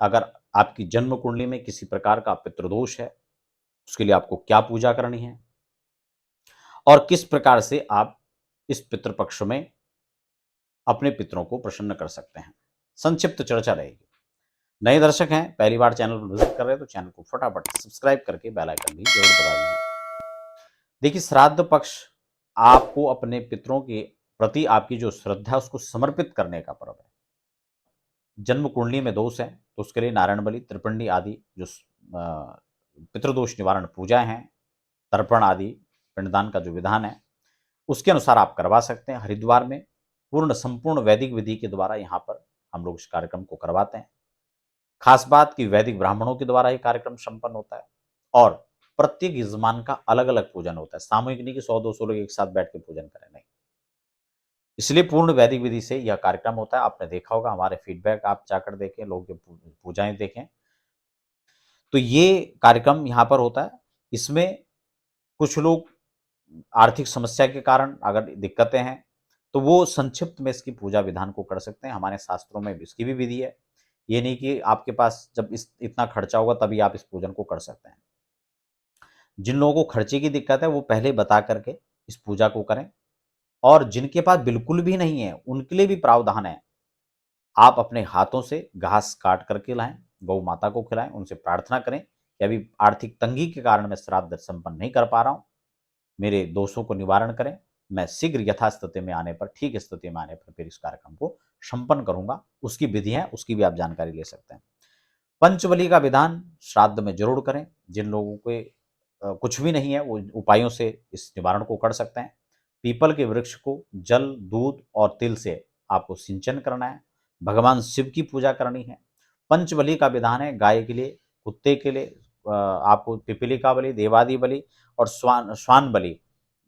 अगर आपकी जन्म कुंडली में किसी प्रकार का पितृदोष है, उसके लिए आपको क्या पूजा करनी है और किस प्रकार से आप इस पितृपक्ष में अपने पितरों को प्रसन्न कर सकते हैं, संक्षिप्त चर्चा रहेगी। नए दर्शक हैं, पहली बार चैनल पर विजिट कर रहे हैं तो चैनल को फटाफट सब्सक्राइब करके बेल आइकन भी जरूर दबा दीजिए। देखिए, श्राद्ध पक्ष आपको अपने पितरों के प्रति आपकी जो श्रद्धा है उसको समर्पित करने का पर्व है। जन्म कुंडली में दोष है तो उसके लिए नारायण बलि, त्रिपिंडी आदि जो पितृदोष निवारण पूजा हैं, तर्पण आदि पिंडदान का जो विधान है उसके अनुसार आप करवा सकते हैं। हरिद्वार में संपूर्ण वैदिक विधि के द्वारा यहाँ पर हम लोग इस कार्यक्रम को करवाते हैं। खास बात कि वैदिक ब्राह्मणों के द्वारा ये कार्यक्रम संपन्न होता है और प्रत्येक यजमान का अलग अलग पूजन होता है। सामूहिक नहीं कि 100-200 लोग एक साथ बैठ के पूजन करें, नहीं। इसलिए पूर्ण वैदिक विधि से यह कार्यक्रम होता है। आपने देखा होगा, हमारे फीडबैक आप जाकर देखें, लोग जो पूजाएं देखें, तो ये कार्यक्रम यहाँ पर होता है। इसमें कुछ लोग आर्थिक समस्या के कारण अगर दिक्कतें हैं तो वो संक्षिप्त में इसकी पूजा विधान को कर सकते हैं। हमारे शास्त्रों में इसकी भी विधि है। ये नहीं कि आपके पास जब इतना खर्चा होगा तभी आप इस पूजन को कर सकते हैं। जिन लोगों को खर्चे की दिक्कत है वो पहले बता करके इस पूजा को करें, और जिनके पास बिल्कुल भी नहीं है उनके लिए भी प्रावधान है। आप अपने हाथों से घास काट करके लाएं, गौ माता को खिलाएं, उनसे प्रार्थना करें कि अभी आर्थिक तंगी के कारण मैं श्राद्ध संपन्न नहीं कर पा रहा हूं, मेरे दोषों को निवारण करें, मैं शीघ्र यथास्थिति में आने पर, ठीक स्थिति में आने पर फिर इस कार्यक्रम को संपन्न करूंगा। उसकी विधि है, उसकी भी आप जानकारी ले सकते हैं। पंचबली का विधान श्राद्ध में जरूर करें। जिन लोगों के कुछ भी नहीं है वो उपायों से इस निवारण को कर सकते हैं। पीपल के वृक्ष को जल, दूध और तिल से आपको सिंचन करना है। भगवान शिव की पूजा करनी है। पंचबली का विधान है, गाय के लिए, कुत्ते के लिए आपको पिपीलिका बलि, देवादि बलि और श्वान बलि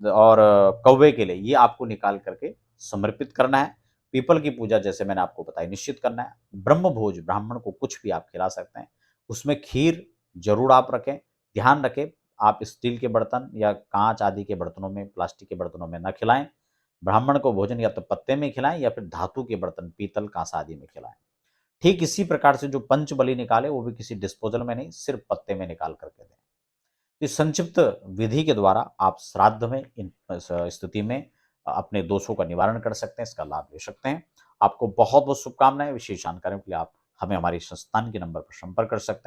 और कौवे के लिए ये आपको निकाल करके समर्पित करना है। पीपल की पूजा जैसे मैंने आपको बताई निश्चित करना है। ब्रह्म भोज, ब्राह्मण को कुछ भी आप खिला सकते हैं, उसमें खीर जरूर आप रखें। ध्यान रखें, आप स्टील के बर्तन या कांच आदि के बर्तनों में, प्लास्टिक के बर्तनों में न खिलाएं। ब्राह्मण को भोजन या तो पत्ते में खिलाएं या फिर धातु के बर्तन, पीतल, कांसा आदि में खिलाएं। ठीक इसी प्रकार से जो पंच बलि निकाले वो भी किसी डिस्पोजल में नहीं, सिर्फ पत्ते में निकाल करके दें। इस संक्षिप्त विधि के द्वारा आप श्राद्ध में इन स्थिति में अपने दोषों का निवारण कर सकते हैं, इसका लाभ ले सकते हैं। आपको बहुत बहुत शुभकामनाएं। विशेष जानकारियों के लिए आप हमें हमारी संस्थान के नंबर पर संपर्क कर सकते हैं।